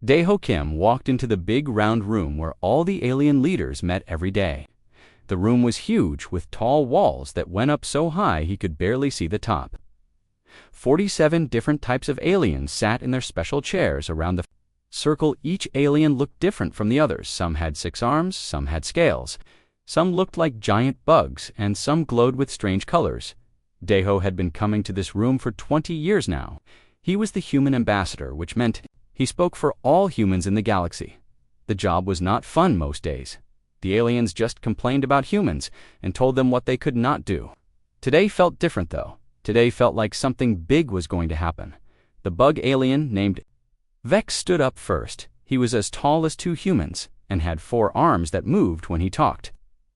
Daeho Kim walked into the big round room where all the alien leaders met every day. The room was huge, with tall walls that went up so high he could barely see the top. 47 different types of aliens sat in their special chairs around the circle. Each alien looked different from the others. Some had 6 arms, some had scales. Some looked like giant bugs, and some glowed with strange colors. Daeho had been coming to this room for 20 years now. He was the human ambassador, which meant he spoke for all humans in the galaxy. The job was not fun most days. The aliens just complained about humans and told them what they could not do. Today felt different, though. Today felt like something big was going to happen. The bug alien named Vex stood up first. He was as tall as 2 humans and had 4 arms that moved when he talked.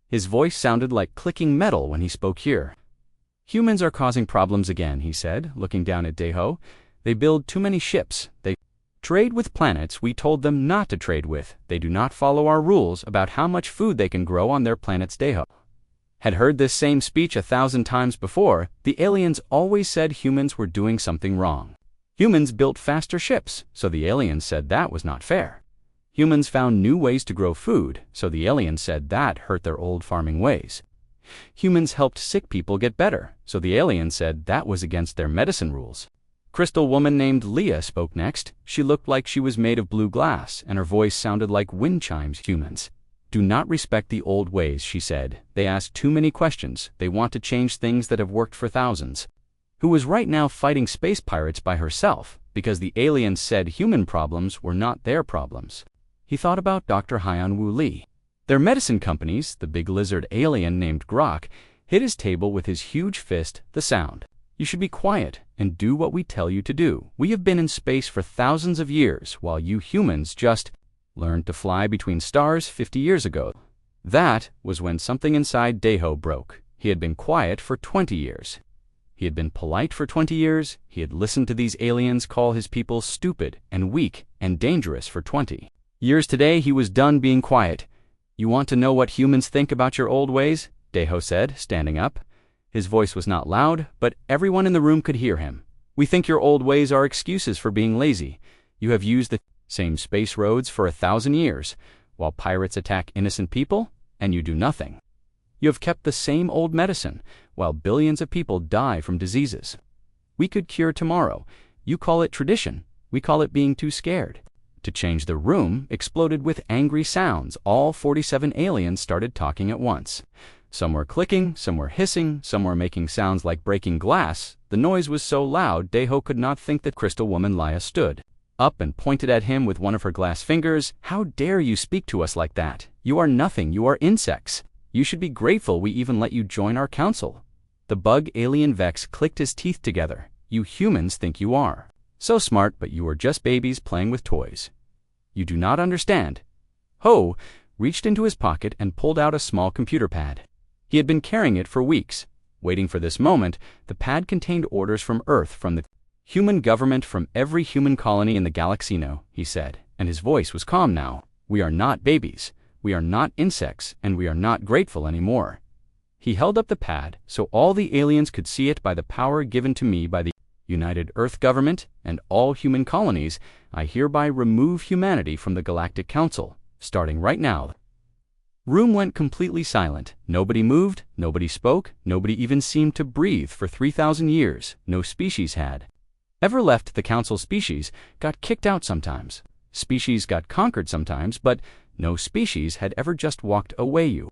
His voice sounded like clicking metal when he spoke here. "Humans are causing problems again," he said, looking down at Daeho. "They build too many ships. They trade with planets we told them not to trade with. They do not follow our rules about how much food they can grow on their planets." Daeho had heard this same speech 1,000 times before. The aliens always said humans were doing something wrong. Humans built faster ships, so the aliens said that was not fair. Humans found new ways to grow food, so the aliens said that hurt their old farming ways. Humans helped sick people get better, so the aliens said that was against their medicine rules. Crystal woman named Leah spoke next. She looked like she was made of blue glass, and her voice sounded like wind chimes. "Humans do not respect the old ways," she said. "They ask too many questions. They want to change things that have worked for thousands." Who was right now fighting space pirates by herself, because the aliens said human problems were not their problems. He thought about Dr. Hyan Wu Li. Their medicine companies, the big lizard alien named Grok, hit his table with his huge fist. "The sound. You should be quiet and do what we tell you to do. We have been in space for thousands of years, while you humans just learned to fly between stars 50 years ago." That was when something inside Daeho broke. He had been quiet for 20 years. He had been polite for 20 years. He had listened to these aliens call his people stupid and weak and dangerous for 20 years. Today he was done being quiet. "You want to know what humans think about your old ways?" Daeho said, standing up. His voice was not loud, but everyone in the room could hear him. "We think your old ways are excuses for being lazy. You have used the same space roads for 1,000 years, while pirates attack innocent people, and you do nothing. You have kept the same old medicine, while billions of people die from diseases. We could cure tomorrow. You call it tradition. We call it being too scared." To change, the room exploded with angry sounds. All 47 aliens started talking at once. Some were clicking, some were hissing, some were making sounds like breaking glass. The noise was so loud, Daeho could not think that Crystal Woman Leia stood up and pointed at him with one of her glass fingers. "How dare you speak to us like that? You are nothing. You are insects. You should be grateful we even let you join our council." The bug alien Vex clicked his teeth together. "You humans think you are so smart, but you are just babies playing with toys. You do not understand." Ho reached into his pocket and pulled out a small computer pad. He had been carrying it for weeks, waiting for this moment. The pad contained orders from Earth, from the human government, from every human colony in the galaxy. "No," he said, and his voice was calm now. "We are not babies. We are not insects, and we are not grateful anymore." He held up the pad so all the aliens could see it. "By the power given to me by the United Earth Government and all human colonies, I hereby remove humanity from the Galactic Council, starting right now." Room went completely silent. Nobody moved, nobody spoke, nobody even seemed to breathe for 3,000 years. No species had ever left the council. Species got kicked out sometimes. Species got conquered sometimes, but no species had ever just walked away. "You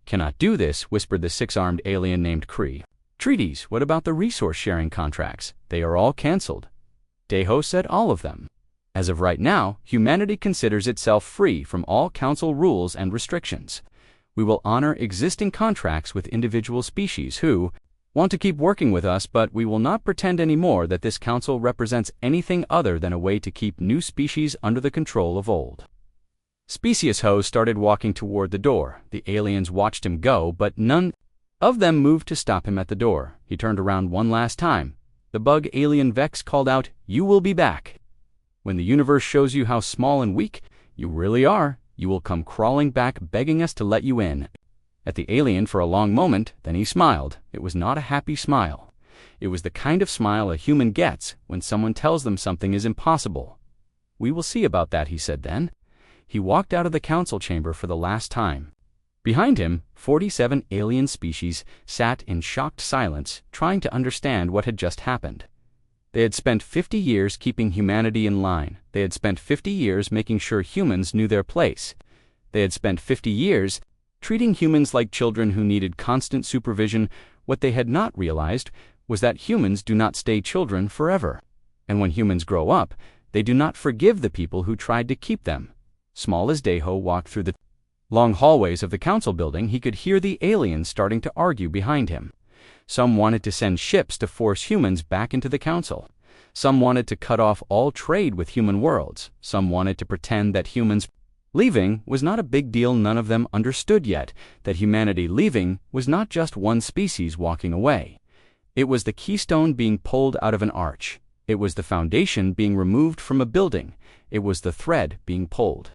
cannot do this," whispered the 6-armed alien named Kree. "Treaties, what about the resource-sharing contracts? They are all cancelled." Daeho said all of them. As of right now, humanity considers itself free from all council rules and restrictions. We will honor existing contracts with individual species who want to keep working with us, but we will not pretend anymore that this council represents anything other than a way to keep new species under the control of old. Specious Ho started walking toward the door. The aliens watched him go, but none of them moved to stop him at the door. He turned around one last time. The bug alien Vex called out, "You will be back. When the universe shows you how small and weak you really are, you will come crawling back begging us to let you in." At the alien for a long moment, then he smiled. It was not a happy smile. It was the kind of smile a human gets when someone tells them something is impossible. "We will see about that," he said then. He walked out of the council chamber for the last time. Behind him, 47 alien species sat in shocked silence, trying to understand what had just happened. They had spent 50 years keeping humanity in line. They had spent 50 years making sure humans knew their place. They had spent 50 years treating humans like children who needed constant supervision. What they had not realized was that humans do not stay children forever. And when humans grow up, they do not forgive the people who tried to keep them. Small as Deho walked through the long hallways of the council building, he could hear the aliens starting to argue behind him. Some wanted to send ships to force humans back into the council. Some wanted to cut off all trade with human worlds. Some wanted to pretend that humans leaving was not a big deal. None of them understood yet that humanity leaving was not just one species walking away. It was the keystone being pulled out of an arch. It was the foundation being removed from a building. It was the thread being pulled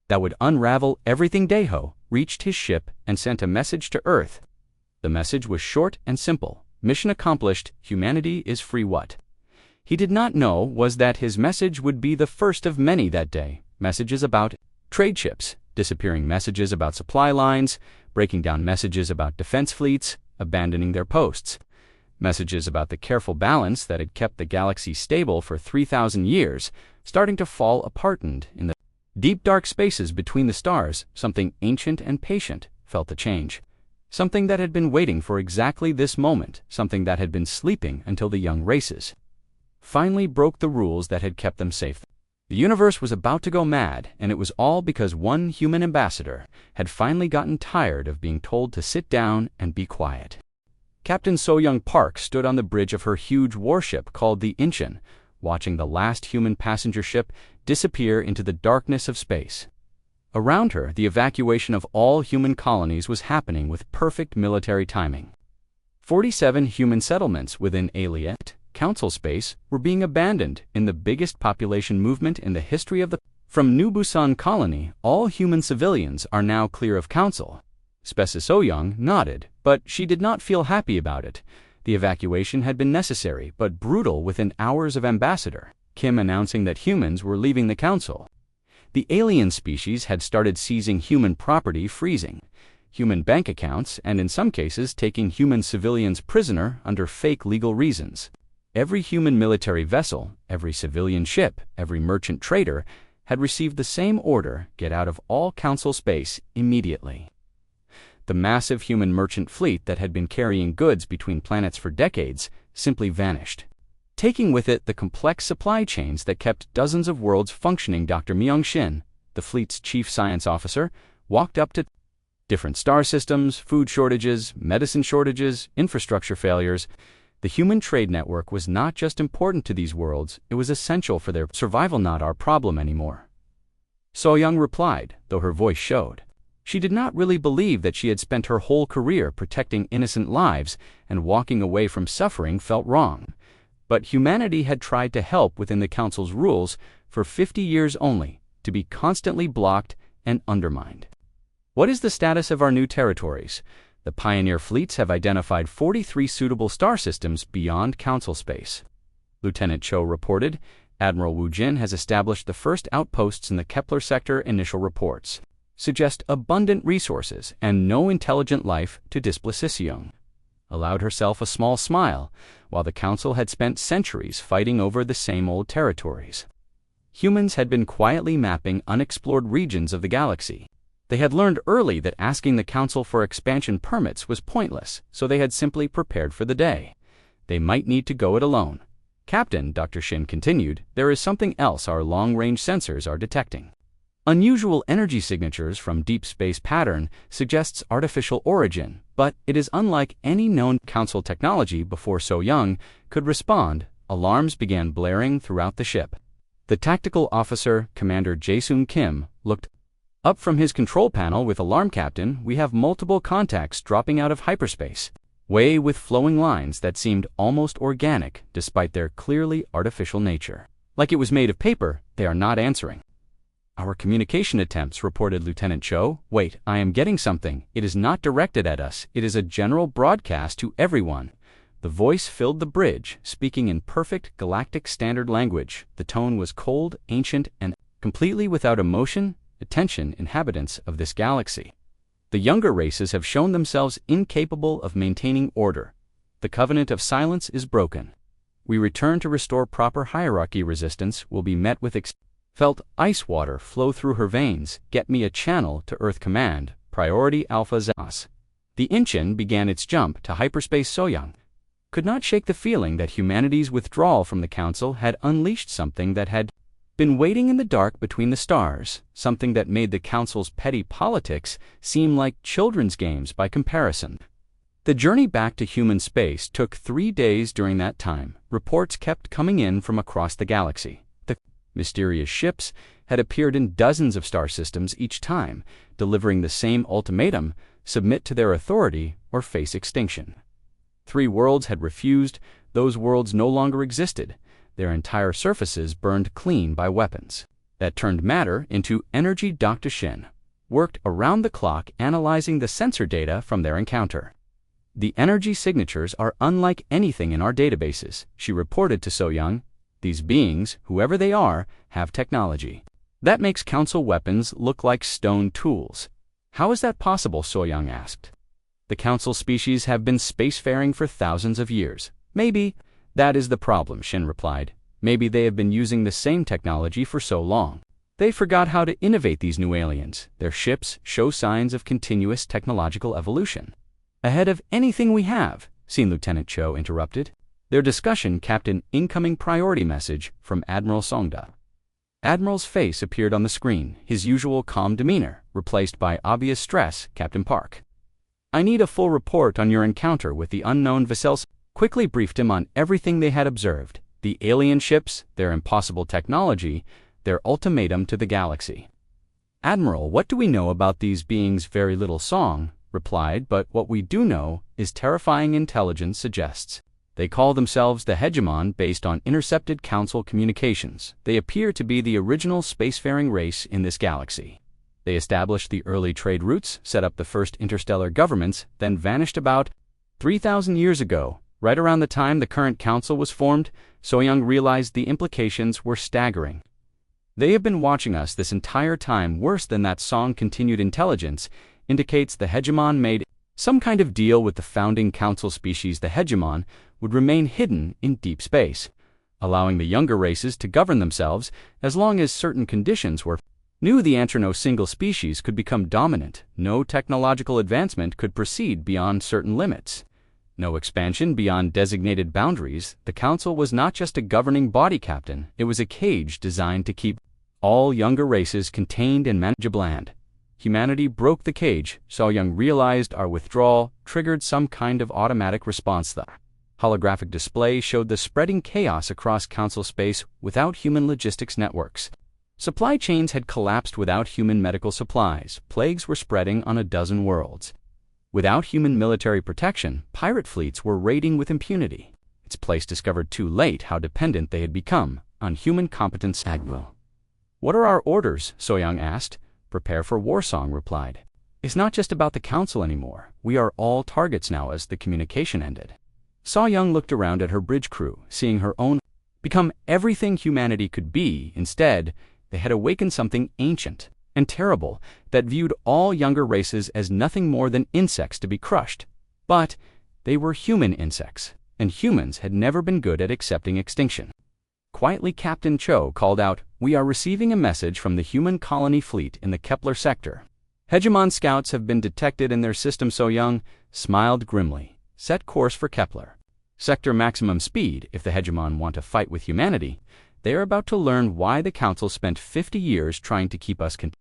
that would unravel everything. Deho reached his ship and sent a message to Earth. The message was short and simple. Mission accomplished. Humanity is free. What he did not know was that his message would be the first of many that day. Messages about trade ships disappearing, messages about supply lines breaking down, messages about defense fleets abandoning their posts, messages about the careful balance that had kept the galaxy stable for 3,000 years starting to fall apart. And in the deep dark spaces between the stars, something ancient and patient felt the change. Something that had been waiting for exactly this moment, something that had been sleeping until the young races finally broke the rules that had kept them safe. The universe was about to go mad, and it was all because one human ambassador had finally gotten tired of being told to sit down and be quiet. Captain So-Young Park stood on the bridge of her huge warship called the Incheon, watching the last human passenger ship disappear into the darkness of space. Around her, the evacuation of all human colonies was happening with perfect military timing. 47 human settlements within alien council space were being abandoned in the biggest population movement in the history of the From New Busan colony, all human civilians are now clear of council. Species So-Young nodded, but she did not feel happy about it. The evacuation had been necessary but brutal. Within hours of Ambassador Kim announcing that humans were leaving the council, the alien species had started seizing human property, freezing human bank accounts, and in some cases taking human civilians prisoner under fake legal reasons. Every human military vessel, every civilian ship, every merchant trader had received the same order: get out of all council space immediately. The massive human merchant fleet that had been carrying goods between planets for decades simply vanished, taking with it the complex supply chains that kept dozens of worlds functioning. Dr. Myung-shin, the fleet's chief science officer, walked up to different star systems, food shortages, medicine shortages, infrastructure failures. The human trade network was not just important to these worlds, it was essential for their survival. Not our problem anymore, So-Young replied, though her voice showed she did not really believe that she had spent her whole career protecting innocent lives, and walking away from suffering felt wrong. But humanity had tried to help within the Council's rules for 50 years only, to be constantly blocked and undermined. What is the status of our new territories? The pioneer fleets have identified 43 suitable star systems beyond council space. Lieutenant Cho reported. Admiral Wu Jin has established the first outposts in the Kepler sector. Initial reports suggest abundant resources and no intelligent life. To Displacisium allowed herself a small smile, while the council had spent centuries fighting over the same old territories. Humans had been quietly mapping unexplored regions of the galaxy. They had learned early that asking the council for expansion permits was pointless, so they had simply prepared for the day they might need to go it alone. Captain, Dr. Shin continued, there is something else our long-range sensors are detecting. Unusual energy signatures from deep space pattern suggests artificial origin, but it is unlike any known council technology. Before So-Young could respond, alarms began blaring throughout the ship. The tactical officer, Commander Jae-Sung Kim, looked up from his control panel with alarm. Captain, we have multiple contacts dropping out of hyperspace. Way with flowing lines that seemed almost organic despite their clearly artificial nature. Like it was made of paper, they are not answering our communication attempts, reported Lieutenant Cho. Wait, I am getting something. It is not directed at us. It is a general broadcast to everyone. The voice filled the bridge, speaking in perfect galactic standard language. The tone was cold, ancient, and completely without emotion. Attention, inhabitants of this galaxy. The younger races have shown themselves incapable of maintaining order. The covenant of silence is broken. We return to restore proper hierarchy. Resistance will be met with felt ice water flow through her veins. Get me a channel to Earth Command. Priority Alpha Zas. The Inchin began its jump to hyperspace. So-Young could not shake the feeling that humanity's withdrawal from the Council had unleashed something that had been waiting in the dark between the stars, something that made the Council's petty politics seem like children's games by comparison. The journey back to human space took 3 days. During that time, reports kept coming in from across the galaxy. The mysterious ships had appeared in dozens of star systems, each time delivering the same ultimatum: submit to their authority or face extinction. 3 worlds had refused. Those worlds no longer existed. Their entire surfaces burned clean by weapons that turned matter into energy. Dr. Shin worked around the clock analyzing the sensor data from their encounter. The energy signatures are unlike anything in our databases, she reported to So-Young. These beings, whoever they are, have technology that makes Council weapons look like stone tools. How is that possible? So-Young asked. The Council species have been spacefaring for thousands of years. Maybe that is the problem, Shin replied. Maybe they have been using the same technology for so long. They forgot how to innovate. These new aliens. Their ships show signs of continuous technological evolution. Ahead of anything we have, Seen Lieutenant Cho interrupted. Their discussion capped an incoming priority message from Admiral Songda. Admiral's face appeared on the screen, his usual calm demeanor replaced by obvious stress. Captain Park, I need a full report on your encounter with the unknown Vassels. Quickly briefed him on everything they had observed: the alien ships, their impossible technology, their ultimatum to the galaxy. Admiral, what do we know about these beings? Very little, Song replied, but what we do know is terrifying. Intelligence suggests they call themselves the Hegemon based on intercepted Council communications. They appear to be the original spacefaring race in this galaxy. They established the early trade routes, set up the first interstellar governments, then vanished about 3,000 years ago. Right around the time the current Council was formed, So-Young realized the implications were staggering. They have been watching us this entire time. Worse than that, Song continued. Intelligence indicates the Hegemon made some kind of deal with the founding Council species. The Hegemon would remain hidden in deep space, allowing the younger races to govern themselves as long as certain conditions were new. The answer: no single species could become dominant. No technological advancement could proceed beyond certain limits. No expansion beyond designated boundaries. The Council was not just a governing body, Captain. It was a cage designed to keep all younger races contained and manageable. And humanity broke the cage. So-Young realized our withdrawal triggered some kind of automatic response. The holographic display showed the spreading chaos across Council space without human logistics networks. Supply chains had collapsed without human medical supplies. Plagues were spreading on a dozen worlds. Without human military protection, pirate fleets were raiding with impunity. Its place discovered too late how dependent they had become on human competence. Admiral, what are our orders? So-Young asked. Prepare for war, Song replied. It's not just about the Council anymore. We are all targets now. As the communication ended, So-Young looked around at her bridge crew, seeing her own become everything humanity could be. Instead, they had awakened something ancient and terrible that viewed all younger races as nothing more than insects to be crushed. But they were human insects, and humans had never been good at accepting extinction. Quietly, Captain Cho called out, "We are receiving a message from the human colony fleet in the Kepler sector. Hegemon scouts have been detected in their system." So-Young smiled grimly. Set course for Kepler sector, maximum speed. If the Hegemon want to fight with humanity, they are about to learn why the Council spent 50 years trying to keep us contained.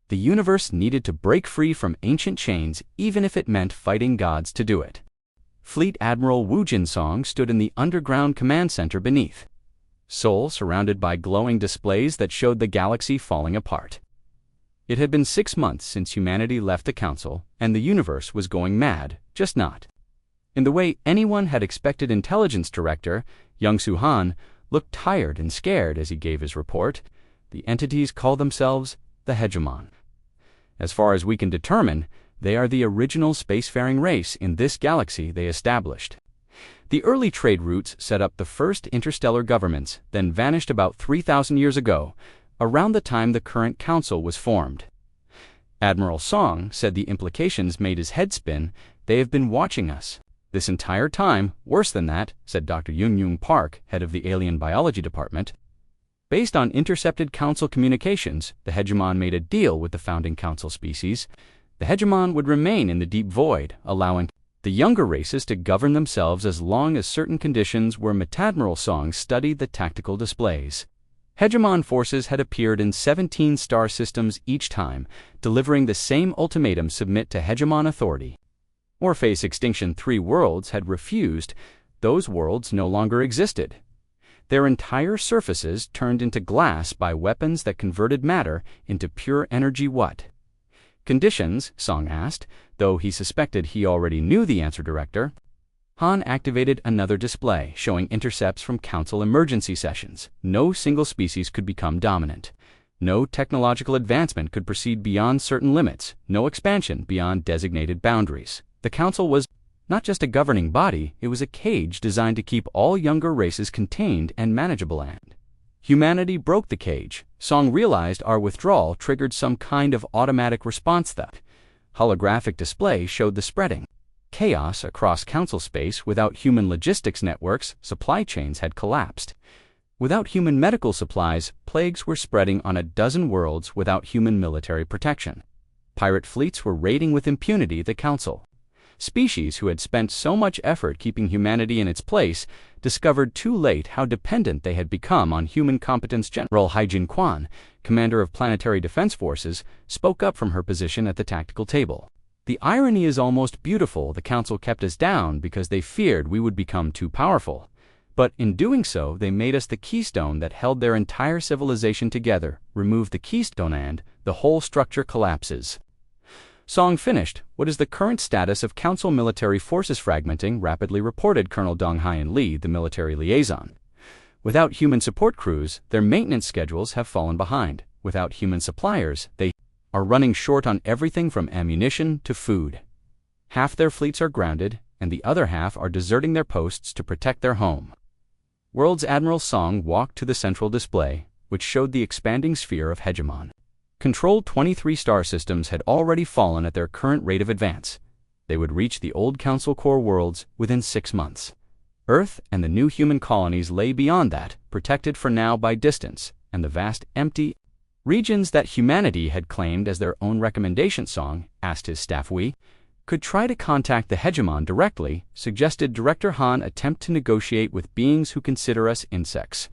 The universe needed to break free from ancient chains, even if it meant fighting gods to do it. Fleet Admiral Wu Jinsong stood in the underground command center beneath Seoul, surrounded by glowing displays that showed the galaxy falling apart. It had been 6 months since humanity left the Council, and the universe was going mad, just not in the way anyone had expected. Intelligence Director Young Soo-han looked tired and scared as he gave his report. The entities call themselves the Hegemon. As far as we can determine, they are the original spacefaring race in this galaxy. They established The early trade routes set up the first interstellar governments, then vanished about 3,000 years ago, around the time the current council was formed. Admiral Song said the implications made his head spin. They have been watching us this entire time. Worse than that, said Dr. Young Park, head of the Alien Biology Department. Based on intercepted council communications, the hegemon made a deal with the founding council species. The hegemon would remain in the deep void, allowing the younger races to govern themselves as long as certain conditions were met. Admiral Song studied the tactical displays. Hegemon forces had appeared in 17 star systems each time, delivering the same ultimatum: submit to hegemon authority, or face extinction. 3 worlds had refused. Those worlds no longer existed. Their entire surfaces turned into glass by weapons that converted matter into pure energy. What conditions? Song asked, though he suspected he already knew the answer. Director Han activated another display showing intercepts from council emergency sessions. No single species could become dominant. No technological advancement could proceed beyond certain limits. No expansion beyond designated boundaries. The council was not just a governing body, it was a cage designed to keep all younger races contained and manageable. And humanity broke the cage. Song realized our withdrawal triggered some kind of automatic response. The holographic display showed the spreading chaos across council space. Without human logistics networks, supply chains had collapsed. Without human medical supplies, plagues were spreading on a dozen worlds. Without human military protection, pirate fleets were raiding with impunity the council. Species who had spent so much effort keeping humanity in its place discovered too late how dependent they had become on human competence. General Haijin Quan, commander of planetary defense forces, spoke up from her position at the tactical table. The irony is almost beautiful. The council kept us down because they feared we would become too powerful. But in doing so, they made us the keystone that held their entire civilization together. Remove the keystone and the whole structure collapses. Song finished. What is the current status of council military forces? Fragmenting rapidly, reported Colonel Dong Hyen Lee, the military liaison. Without human support crews, their maintenance schedules have fallen behind. Without human suppliers, they are running short on everything from ammunition to food. Half their fleets are grounded, and the other half are deserting their posts to protect their home. World's Admiral Song walked to the central display, which showed the expanding sphere of hegemon. Controlled 23 star systems had already fallen at their current rate of advance. They would reach the old council core worlds within 6 months. Earth and the new human colonies lay beyond that, protected for now by distance, and the vast empty regions that humanity had claimed as their own. Recommendation. Song asked his staff. We could try to contact the hegemon directly, suggested Director Han. Attempt to negotiate with beings who consider us insects.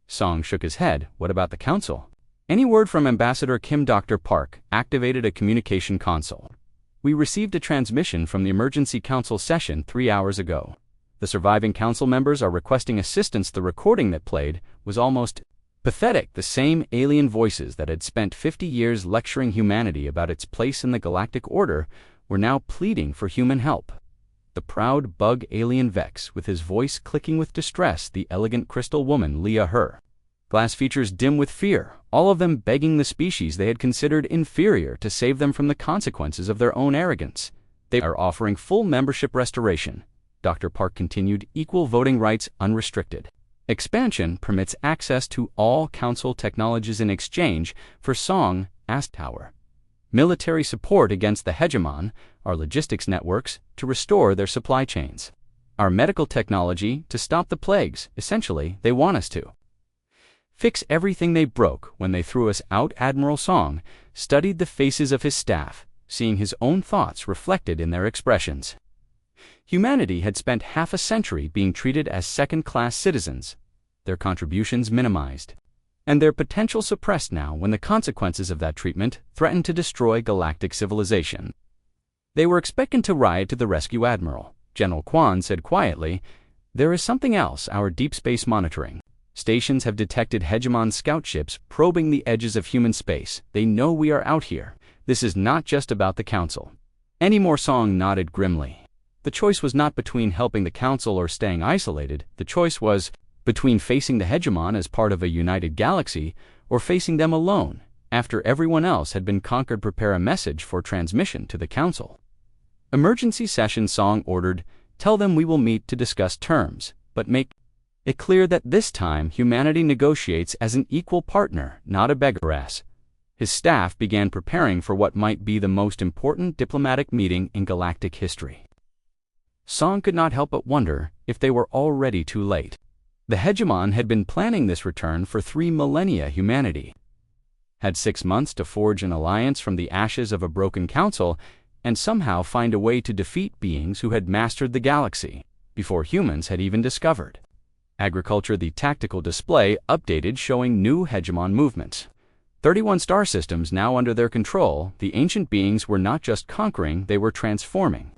Song shook his head. What about the council? Any word from Ambassador Kim? Dr. Park activated a communication console. We received a transmission from the emergency council session 3 hours ago. The surviving council members are requesting assistance. The recording that played was almost pathetic. The same alien voices that had spent 50 years lecturing humanity about its place in the galactic order were now pleading for human help. The proud bug alien Vex, with his voice clicking with distress. The elegant crystal woman Leah, her glass features dim with fear, all of them begging the species they had considered inferior to save them from the consequences of their own arrogance. They are offering full membership restoration. Dr. Park continued. Equal voting rights unrestricted. Expansion permits access to all council technologies in exchange for Song asked Tower. Military support against the hegemon, our logistics networks to restore their supply chains. Our medical technology to stop the plagues. Essentially, they want us to fix everything they broke when they threw us out. Admiral Song studied the faces of his staff, seeing his own thoughts reflected in their expressions. Humanity had spent half a century being treated as second-class citizens, their contributions minimized, and their potential suppressed now when the consequences of that treatment threatened to destroy galactic civilization. They were expecting to ride to the rescue. Admiral General Quan said quietly, "There is something else. Our deep space monitoring stations have detected hegemon scout ships probing the edges of human space. They know we are out here. This is not just about the council anymore." Song nodded grimly. The choice was not between helping the council or staying isolated. The choice was between facing the hegemon as part of a united galaxy or facing them alone after everyone else had been conquered. Prepare a message for transmission to the council. Emergency session. Song ordered. Tell them we will meet to discuss terms, but make it clear that this time humanity negotiates as an equal partner, not a beggar-ass. His staff began preparing for what might be the most important diplomatic meeting in galactic history. Song could not help but wonder if they were already too late. The hegemon had been planning this return for 3 millennia. Humanity had 6 months to forge an alliance from the ashes of a broken council and somehow find a way to defeat beings who had mastered the galaxy before humans had even discovered agriculture. The tactical display updated, showing new hegemon movements. 31 star systems now under their control. The ancient beings were not just conquering, they were transforming.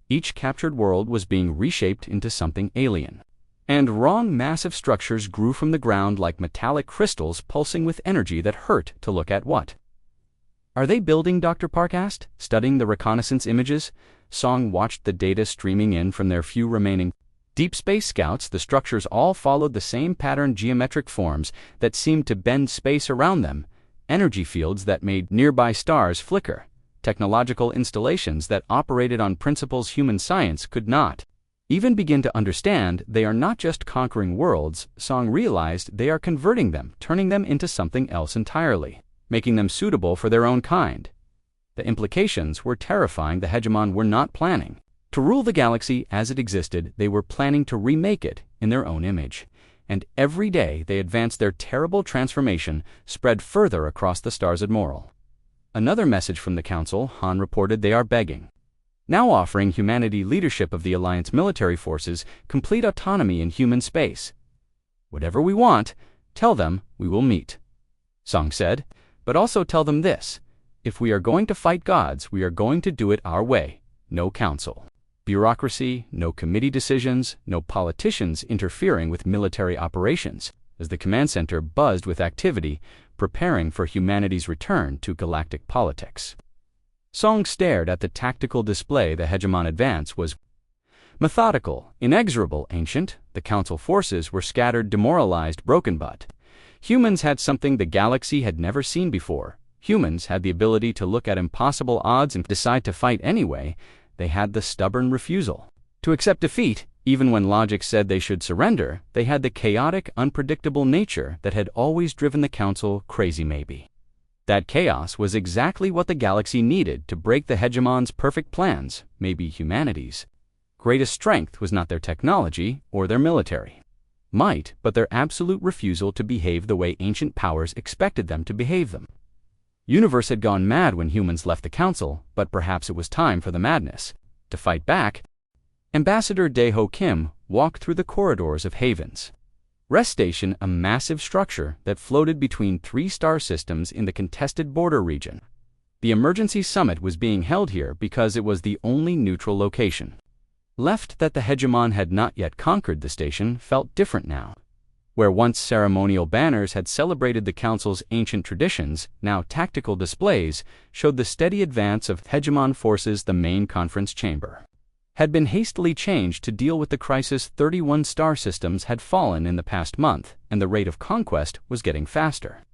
Each captured world was being reshaped into something alien. And wrong massive structures grew from the ground like metallic crystals pulsing with energy that hurt to look at. What are they building? Dr. Park asked, studying the reconnaissance images. Song watched the data streaming in from their few remaining deep space scouts. The structures all followed the same patterned geometric forms that seemed to bend space around them, energy fields that made nearby stars flicker, technological installations that operated on principles human science could not even begin to understand. They are not just conquering worlds, Song realized, they are converting them, turning them into something else entirely, making them suitable for their own kind. The implications were terrifying. The hegemon were not planning to rule the galaxy as it existed, they were planning to remake it in their own image. And every day they advanced, their terrible transformation spread further across the stars. Admiral. Another message from the Council, Han reported, they are begging, now offering humanity leadership of the Alliance military forces, complete autonomy in human space. Whatever we want, tell them we will meet. Song said, but also tell them this: if we are going to fight gods, we are going to do it our way. No council bureaucracy, no committee decisions, no politicians interfering with military operations. As the command center buzzed with activity, preparing for humanity's return to galactic politics. Song stared at the tactical display. The hegemon advance was methodical, inexorable, ancient. The council forces were scattered, demoralized, broken, but humans had something the galaxy had never seen before. Humans had the ability to look at impossible odds and decide to fight anyway. They had the stubborn refusal to accept defeat, even when logic said they should surrender. They had the chaotic, unpredictable nature that had always driven the council crazy. Maybe that chaos was exactly what the galaxy needed to break the hegemon's perfect plans. Maybe humanity's greatest strength was not their technology or their military might, but their absolute refusal to behave the way ancient powers expected them to behave them. Universe had gone mad when humans left the council, but perhaps it was time for the madness to fight back. Ambassador Daeho Kim walked through the corridors of Haven's rest station, a massive structure that floated between 3 star systems in the contested border region. The emergency summit was being held here because it was the only neutral location left. That the hegemon had not yet conquered the station felt different now. Where once ceremonial banners had celebrated the council's ancient traditions, now tactical displays showed the steady advance of hegemon forces. The main conference chamber had been hastily changed to deal with the crisis. 31 star systems had fallen in the past month, and the rate of conquest was getting faster.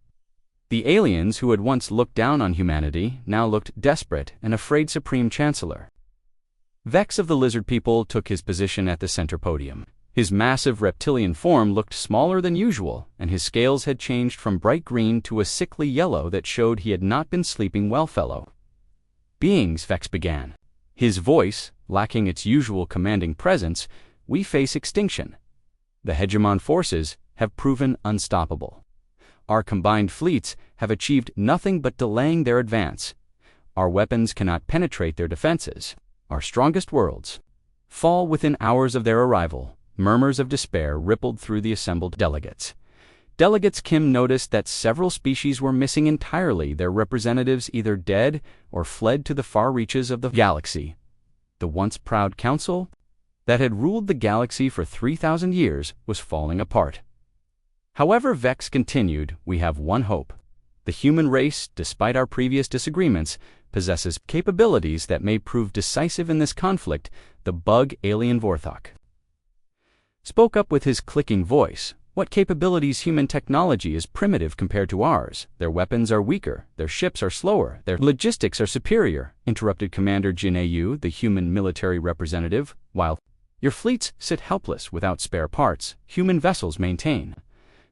The aliens who had once looked down on humanity now looked desperate and afraid. Supreme Chancellor Vex of the Lizard People took his position at the center podium. His massive reptilian form looked smaller than usual, and his scales had changed from bright green to a sickly yellow that showed he had not been sleeping well. Fellow beings, Vex began, his voice lacking its usual commanding presence, we face extinction. The hegemon forces have proven unstoppable. Our combined fleets have achieved nothing but delaying their advance. Our weapons cannot penetrate their defenses. Our strongest worlds fall within hours of their arrival. Murmurs of despair rippled through the assembled delegates. Kim noticed that several species were missing entirely, their representatives either dead or fled to the far reaches of the galaxy. The once proud council that had ruled the galaxy for 3,000 years was falling apart. However, Vex continued, we have one hope. The human race, despite our previous disagreements, possesses capabilities that may prove decisive in this conflict. The bug alien Vorthok spoke up with his clicking voice. What capabilities? Human technology is primitive compared to ours. Their weapons are weaker, their ships are slower, their logistics are superior, interrupted Commander Jin Ayu, the human military representative. While Your fleets sit helpless without spare parts. Human vessels maintain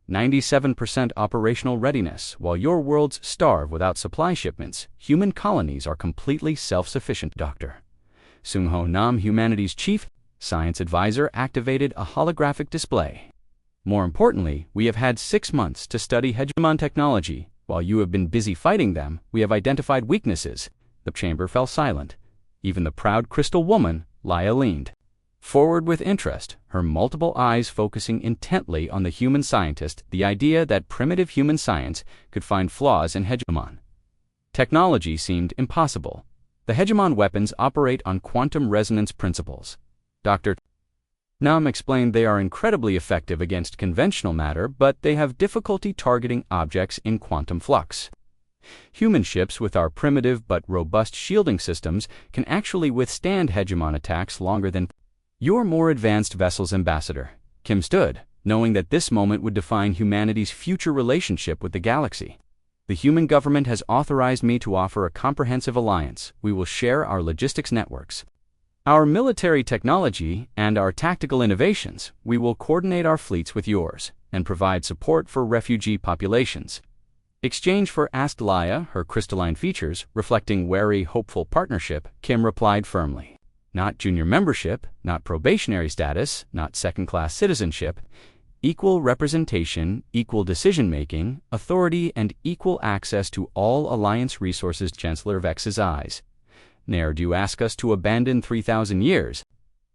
97% operational readiness, while your worlds starve without supply shipments. Human colonies are completely self-sufficient, Dr. Sung-Ho Nam, humanity's chief science advisor, activated a holographic display. More importantly, we have had 6 months to study hegemon technology. While you have been busy fighting them, we have identified weaknesses. The chamber fell silent. Even the proud crystal woman, Laya, leaned forward with interest, her multiple eyes focusing intently on the human scientist. The idea that primitive human science could find flaws in hegemon technology seemed impossible. The hegemon weapons operate on quantum resonance principles. Dr. Nam explained they are incredibly effective against conventional matter, but they have difficulty targeting objects in quantum flux. Human ships with our primitive but robust shielding systems can actually withstand hegemon attacks longer than your more advanced vessels, Ambassador. Kim stood, knowing that this moment would define humanity's future relationship with the galaxy. The human government has authorized me to offer a comprehensive alliance. We will share our logistics networks, our military technology, and our tactical innovations. We will coordinate our fleets with yours and provide support for refugee populations. Exchange for, asked Laya, her crystalline features reflecting wary, hopeful partnership. Kim replied firmly. Not junior membership, not probationary status, not second-class citizenship. Equal representation, equal decision-making, authority, and equal access to all Alliance resources. Chancellor Vex's eyes. Ne'er do you ask us to abandon 3,000 years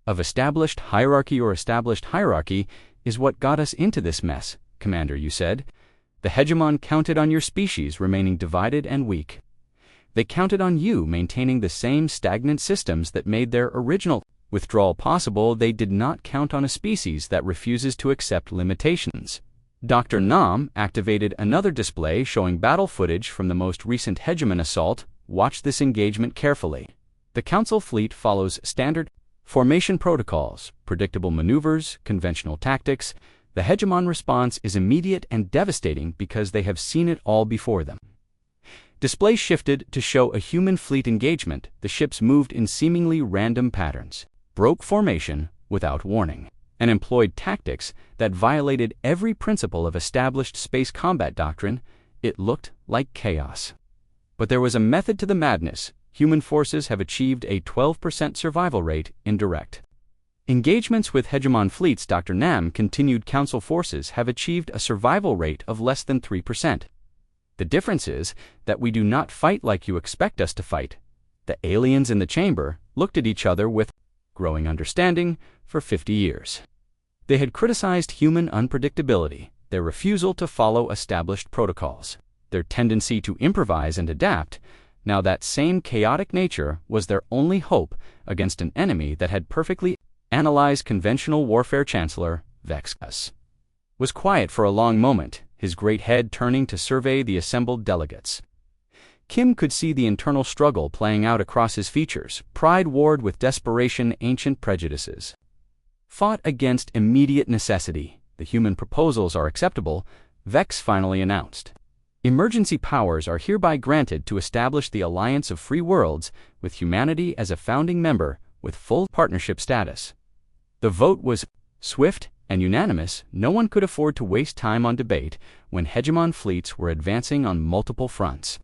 of established hierarchy is what got us into this mess, Commander, you said. The hegemon counted on your species remaining divided and weak. They counted on you maintaining the same stagnant systems that made their original withdrawal possible. They did not count on a species that refuses to accept limitations. Dr. Nam activated another display showing battle footage from the most recent hegemon assault. Watch this engagement carefully. The Council fleet follows standard formation protocols, predictable maneuvers, conventional tactics. The hegemon response is immediate and devastating because they have seen it all before them. Display shifted to show a human fleet engagement. The ships moved in seemingly random patterns, broke formation without warning, and employed tactics that violated every principle of established space combat doctrine. It looked like chaos. But there was a method to the madness. Human forces have achieved a 12% survival rate in direct engagements with hegemon fleets. Dr. Nam continued. Council forces have achieved a survival rate of less than 3%. The difference is that we do not fight like you expect us to fight. The aliens in the chamber looked at each other with growing understanding. For 50 years, they had criticized human unpredictability, their refusal to follow established protocols, their tendency to improvise and adapt. Now that same chaotic nature was their only hope against an enemy that had perfectly analyzed conventional warfare. Chancellor Vex was quiet for a long moment, his great head turning to survey the assembled delegates. Kim could see the internal struggle playing out across his features. Pride warred with desperation. Ancient prejudices fought against immediate necessity. The human proposals are acceptable, Vex finally announced. Emergency powers are hereby granted to establish the Alliance of Free Worlds with humanity as a founding member with full partnership status. The vote was swift and unanimous. No one could afford to waste time on debate when hegemon fleets were advancing on multiple fronts.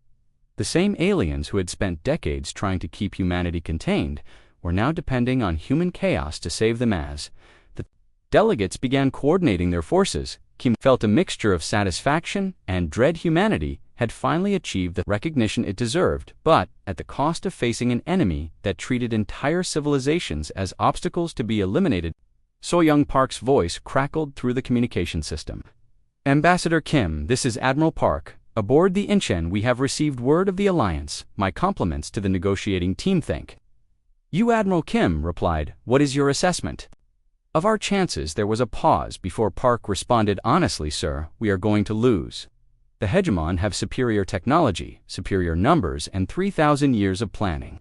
The same aliens who had spent decades trying to keep humanity contained were now depending on human chaos to save them. As the delegates began coordinating their forces, Kim felt a mixture of satisfaction and dread. Humanity had finally achieved the recognition it deserved, but at the cost of facing an enemy that treated entire civilizations as obstacles to be eliminated. So Young Park's voice crackled through the communication system. Ambassador Kim, this is Admiral Park. Aboard the Inchen we have received word of the Alliance. My compliments to the negotiating team. Thank you, Admiral. Kim replied. What is your assessment of our chances? There was a pause before Park responded. Honestly, sir, we are going to lose. The hegemon have superior technology, superior numbers, and 3,000 years of planning.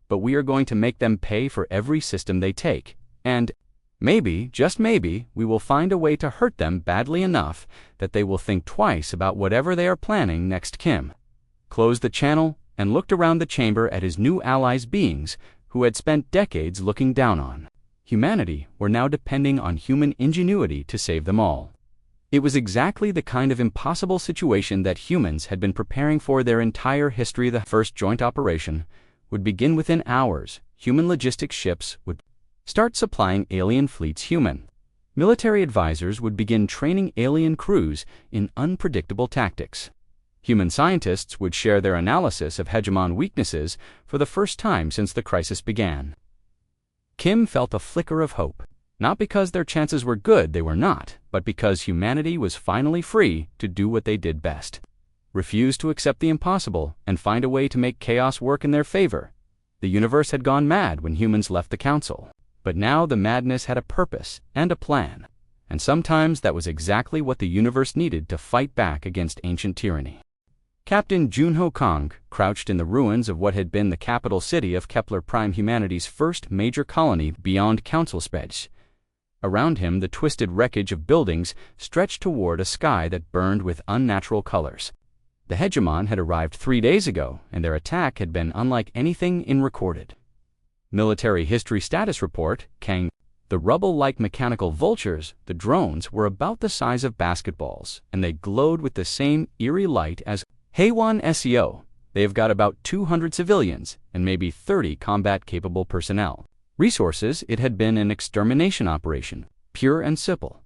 But we are going to make them pay for every system they take. And maybe, just maybe, we will find a way to hurt them badly enough that they will think twice about whatever they are planning next. Kim closed the channel and looked around the chamber at his new allies, beings who had spent decades looking down on Humanity were now depending on human ingenuity to save them all. It was exactly the kind of impossible situation that humans had been preparing for their entire history. The first joint operation would begin within hours. Human logistics ships would start supplying alien fleets. Human military advisors would begin training alien crews in unpredictable tactics. Human scientists would share their analysis of hegemon weaknesses for the first time since the crisis began. Kim felt a flicker of hope. Not because their chances were good, they were not, but because humanity was finally free to do what they did best. Refuse to accept the impossible and find a way to make chaos work in their favor. The universe had gone mad when humans left the council. But now the madness had a purpose and a plan. And sometimes that was exactly what the universe needed to fight back against ancient tyranny. Captain Junho Kong crouched in the ruins of what had been the capital city of Kepler Prime, humanity's first major colony beyond council space. Around him, the twisted wreckage of buildings stretched toward a sky that burned with unnatural colors. The hegemon had arrived 3 days ago, and their attack had been unlike anything in recorded. Military History Status Report, Kang. The rubble-like mechanical vultures, the drones, were about the size of basketballs, and they glowed with the same eerie light as Heiwan SEO. They have got about 200 civilians and maybe 30 combat-capable personnel. Resources, it had been an extermination operation, pure and simple.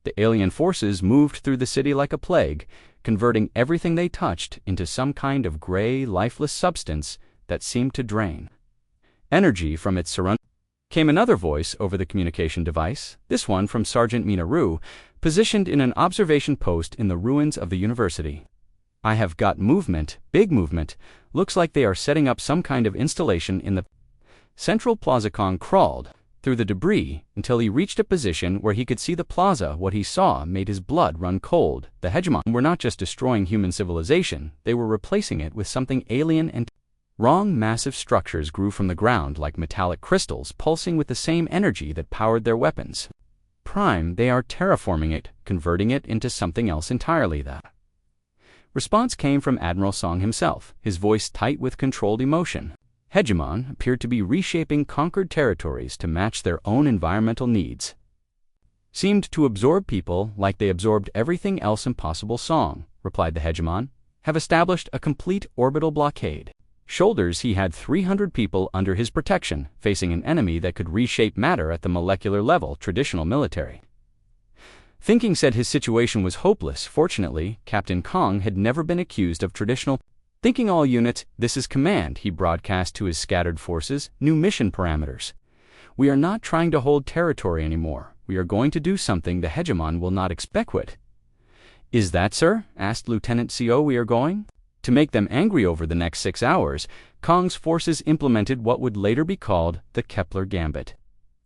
The alien forces moved through the city like a plague, converting everything they touched into some kind of gray, lifeless substance that seemed to drain energy from its surroundings. Came another voice over the communication device, this one from Sergeant Minaru, positioned in an observation post in the ruins of the university. I have got movement, big movement. Looks like they are setting up some kind of installation in the central plaza. Kong crawled through the debris until he reached a position where he could see the plaza. What he saw made his blood run cold. The hegemon were not just destroying human civilization, they were replacing it with something alien and wrong. Massive structures grew from the ground like metallic crystals, pulsing with the same energy that powered their weapons. Prime, they are terraforming it, converting it into something else entirely. The response came from Admiral Song himself, his voice tight with controlled emotion. Hegemon appeared to be reshaping conquered territories to match their own environmental needs. Seemed to absorb people like they absorbed everything else. Impossible. Song, replied the hegemon, have established a complete orbital blockade. Shoulders, he had 300 people under his protection, facing an enemy that could reshape matter at the molecular level. Traditional military thinking said his situation was hopeless. Fortunately, Captain Kong had never been accused of traditional thinking. All units, this is command, he broadcast to his scattered forces. New mission parameters. We are not trying to hold territory anymore. We are going to do something the hegemon will not expect. What is that, sir? Asked Lieutenant Co. We are going to make them angry. Over the next 6 hours, Kong's forces implemented what would later be called the Kepler Gambit.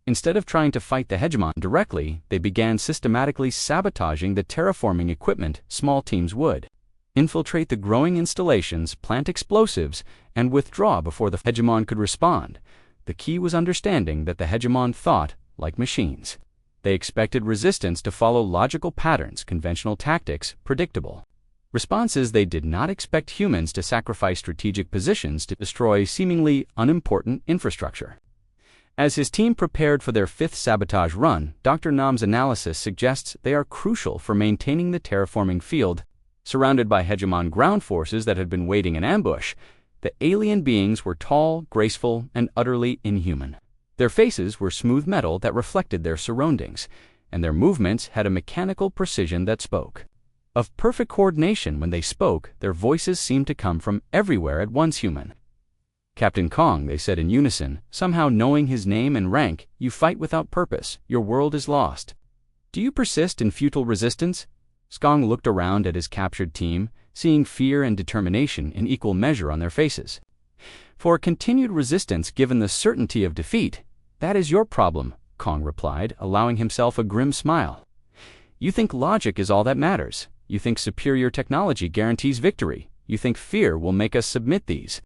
Instead of trying to fight the hegemon directly, they began systematically sabotaging the terraforming equipment. Small teams would infiltrate the growing installations, plant explosives, and withdraw before the hegemon could respond. The key was understanding that the hegemon thought like machines. They expected resistance to follow logical patterns, conventional tactics, predictable responses. They did not expect humans to sacrifice strategic positions to destroy seemingly unimportant infrastructure. As his team prepared for their 5th sabotage run, Dr. Nam's analysis suggests they are crucial for maintaining the terraforming field. Surrounded by hegemon ground forces that had been waiting in ambush, the alien beings were tall, graceful, and utterly inhuman. Their faces were smooth metal that reflected their surroundings, and their movements had a mechanical precision that spoke of perfect coordination. When they spoke, their voices seemed to come from everywhere at once. Human. Captain Kong, they said in unison, somehow knowing his name and rank, you fight without purpose. Your world is lost. Do you persist in futile resistance? Skong looked around at his captured team, seeing fear and determination in equal measure on their faces. For continued resistance given the certainty of defeat, that is your problem, Kong replied, allowing himself a grim smile. You think logic is all that matters. You think superior technology guarantees victory. You think fear will make us submit. These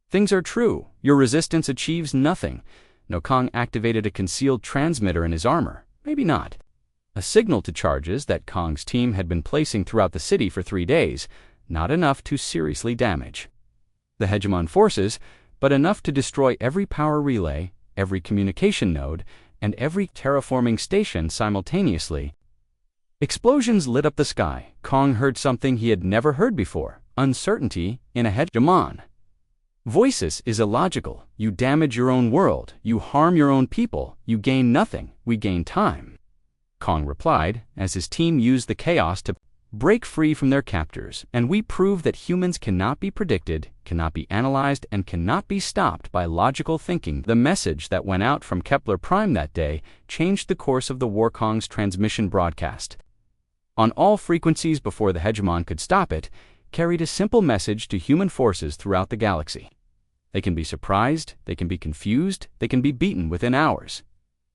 things are true. Your resistance achieves nothing. No. Kong activated a concealed transmitter in his armor. Maybe not. A signal to charges that Kong's team had been placing throughout the city for 3 days, not enough to seriously damage the hegemon forces, but enough to destroy every power relay, every communication node, and every terraforming station simultaneously. Explosions lit up the sky. Kong heard something he had never heard before: uncertainty in a hegemon. Voices is illogical. You damage your own world. You harm your own people. You gain nothing. We gain time. Kong replied, as his team used the chaos to break free from their captors, and we prove that humans cannot be predicted, cannot be analyzed, and cannot be stopped by logical thinking. The message that went out from Kepler Prime that day changed the course of the Warkong's transmission broadcast. On all frequencies before the hegemon could stop it, carried a simple message to human forces throughout the galaxy. They can be surprised, they can be confused, they can be beaten within hours.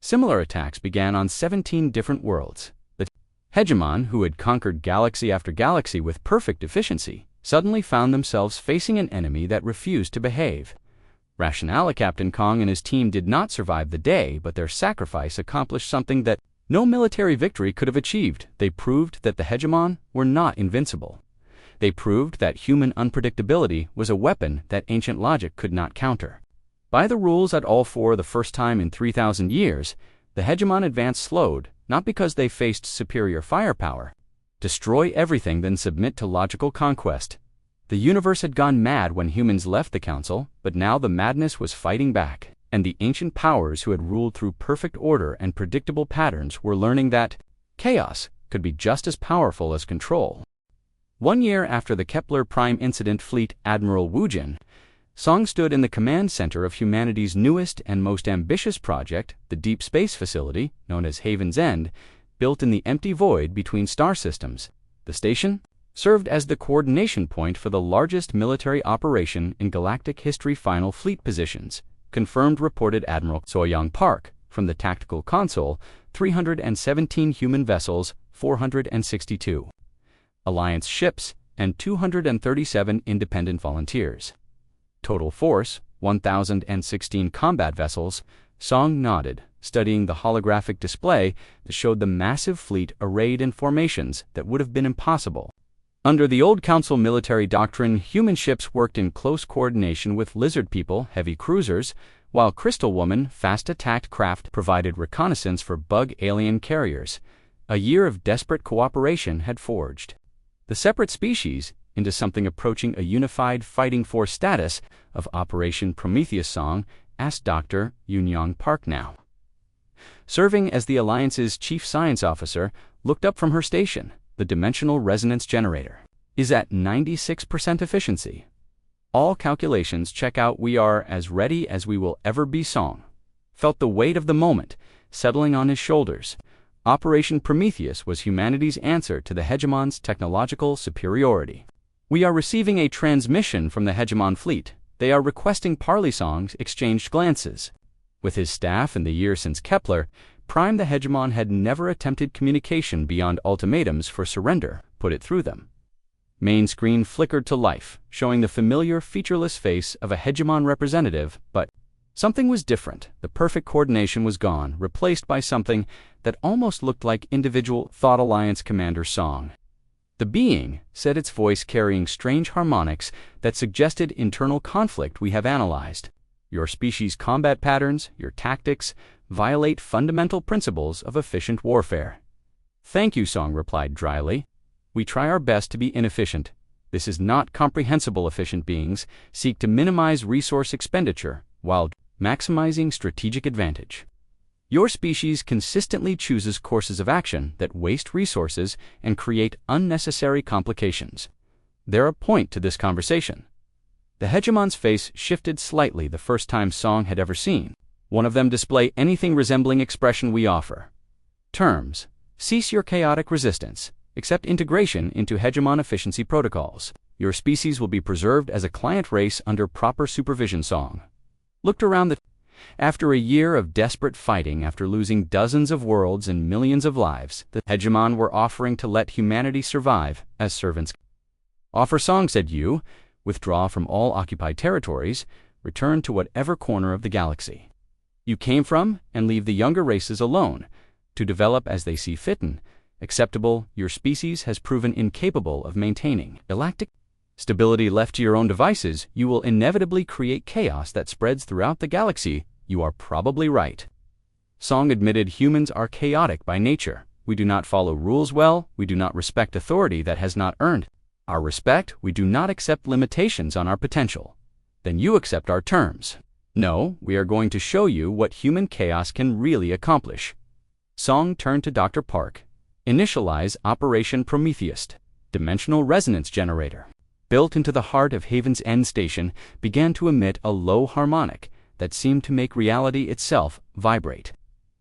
Similar attacks began on 17 different worlds. The hegemon, who had conquered galaxy after galaxy with perfect efficiency, suddenly found themselves facing an enemy that refused to behave. Rationale: Captain Kong and his team did not survive the day, but their sacrifice accomplished something that no military victory could have achieved. They proved that the hegemon were not invincible. They proved that human unpredictability was a weapon that ancient logic could not counter. By the rules at all for the first time in 3,000 years, the hegemon advance slowed, not because they faced superior firepower. Destroy everything, then submit to logical conquest. The universe had gone mad when humans left the council, but now the madness was fighting back, and the ancient powers who had ruled through perfect order and predictable patterns were learning that chaos could be just as powerful as control. 1 year after the Kepler Prime incident, Fleet Admiral Wujin Song stood in the command center of humanity's newest and most ambitious project, the Deep Space Facility, known as Haven's End, built in the empty void between star systems. The station served as the coordination point for the largest military operation in galactic history. Final fleet positions confirmed, reported Admiral Soyoung Park from the tactical console: 317 human vessels, 462 Alliance ships, and 237 independent volunteers. Total force: 1,016 combat vessels. Song nodded, studying the holographic display that showed the massive fleet arrayed in formations that would have been impossible. Under the old Council military doctrine, human ships worked in close coordination with lizard people, heavy cruisers, while Crystal Woman fast attack craft provided reconnaissance for bug alien carriers. A year of desperate cooperation had forged the separate species into something approaching a unified fighting force status of Operation Prometheus. Song asked Dr. Yoon Park, now serving as the Alliance's chief science officer, looked up from her station. The dimensional resonance generator is at 96% efficiency. All calculations check out. We are as ready as we will ever be. Song felt the weight of the moment settling on his shoulders. Operation Prometheus was humanity's answer to the hegemon's technological superiority. We are receiving a transmission from the hegemon fleet. They are requesting parley. Songs exchanged glances with his staff. In the year since Kepler Prime, the hegemon had never attempted communication beyond ultimatums for surrender. Put it through them. Main screen flickered to life, showing the familiar featureless face of a hegemon representative, but something was different. The perfect coordination was gone, replaced by something that almost looked like individual thought. Alliance Commander Song. The being said, its voice carrying strange harmonics that suggested internal conflict. We have analyzed your species' combat patterns, your tactics violate fundamental principles of efficient warfare. Thank you, Song replied dryly. We try our best to be inefficient. This is not comprehensible. Efficient beings seek to minimize resource expenditure while maximizing strategic advantage. Your species consistently chooses courses of action that waste resources and create unnecessary complications. There a point to this conversation. The hegemon's face shifted slightly the first time Song had ever seen one of them display anything resembling expression. We offer terms: cease your chaotic resistance, accept integration into hegemon efficiency protocols. Your species will be preserved as a client race under proper supervision. Song looked around after a year of desperate fighting, after losing dozens of worlds and millions of lives, the hegemon were offering to let humanity survive as servants. Offer. Song said, you withdraw from all occupied territories, return to whatever corner of the galaxy you came from, and leave the younger races alone to develop as they see fit and acceptable. Your species has proven incapable of maintaining galactic stability. Left to your own devices, you will inevitably create chaos that spreads throughout the galaxy. You are probably right. Song admitted humans are chaotic by nature. We do not follow rules well, we do not respect authority that has not earned our respect, we do not accept limitations on our potential. Then you accept our terms. No, we are going to show you what human chaos can really accomplish. Song turned to Dr. Park. Initialize Operation Prometheus. Dimensional resonance generator, built into the heart of Haven's End Station, began to emit a low harmonic that seemed to make reality itself vibrate.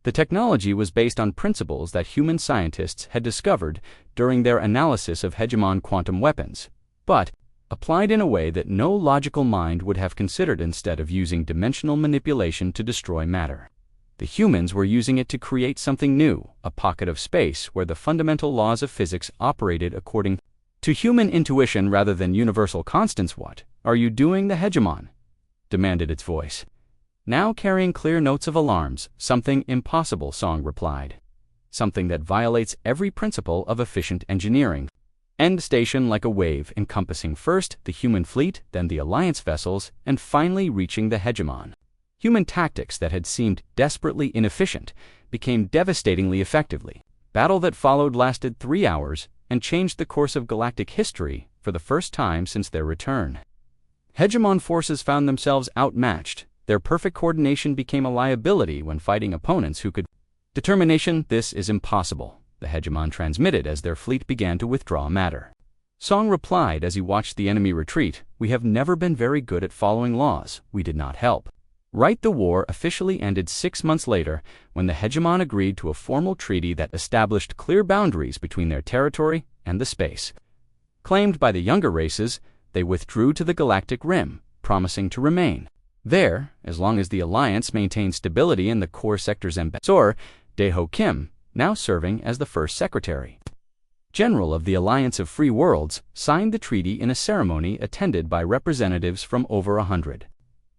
The technology was based on principles that human scientists had discovered during their analysis of hegemon quantum weapons, but applied in a way that no logical mind would have considered instead of using dimensional manipulation to destroy matter. The humans were using it to create something new, a pocket of space where the fundamental laws of physics operated according to human intuition rather than universal constants. What are you doing, the hegemon? Demanded its voice, now carrying clear notes of alarms. Something impossible, Song replied. Something that violates every principle of efficient engineering. End station like a wave, encompassing first the human fleet, then the Alliance vessels, and finally reaching the hegemon. Human tactics that had seemed desperately inefficient became devastatingly effectively. Battle that followed lasted 3 hours and changed the course of galactic history for the first time since their return. Hegemon forces found themselves outmatched. Their perfect coordination became a liability when fighting opponents who could. Determination, this is impossible, the hegemon transmitted as their fleet began to withdraw matter. Song replied as he watched the enemy retreat, we have never been very good at following laws, we did not help. Right, the war officially ended 6 months later when the hegemon agreed to a formal treaty that established clear boundaries between their territory and the space claimed by the younger races. They withdrew to the galactic rim, promising to remain there as long as the Alliance maintained stability in the core sector's ambassador, Daeho Kim, now serving as the first Secretary General of the Alliance of Free Worlds, signed the treaty in a ceremony attended by representatives from over 100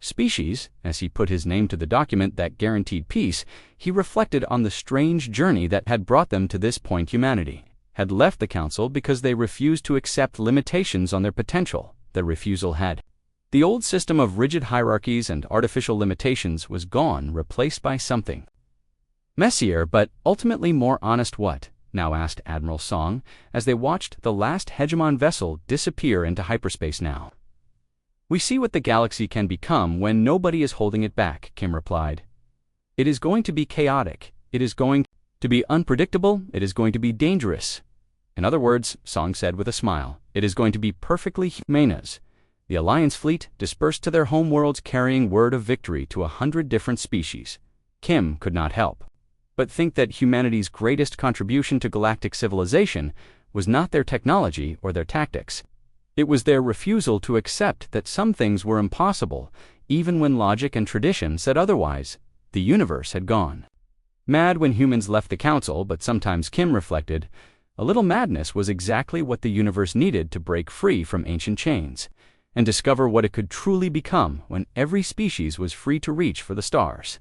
species. As he put his name to the document that guaranteed peace, he reflected on the strange journey that had brought them to this point. Humanity had left the Council because they refused to accept limitations on their potential. The refusal had. The old system of rigid hierarchies and artificial limitations was gone, replaced by something messier but ultimately more honest. What? Now asked Admiral Song as they watched the last hegemon vessel disappear into hyperspace. Now we see what the galaxy can become when nobody is holding it back, Kim replied. It is going to be chaotic. It is going to be unpredictable. It is going to be dangerous. In other words, Song said with a smile, it is going to be perfectly humanas. The Alliance fleet dispersed to their homeworlds carrying word of victory to 100 different species. Kim could not help but think that humanity's greatest contribution to galactic civilization was not their technology or their tactics. It was their refusal to accept that some things were impossible, even when logic and tradition said otherwise. The universe had gone mad when humans left the Council, but sometimes, Kim reflected, a little madness was exactly what the universe needed to break free from ancient chains and discover what it could truly become when every species was free to reach for the stars.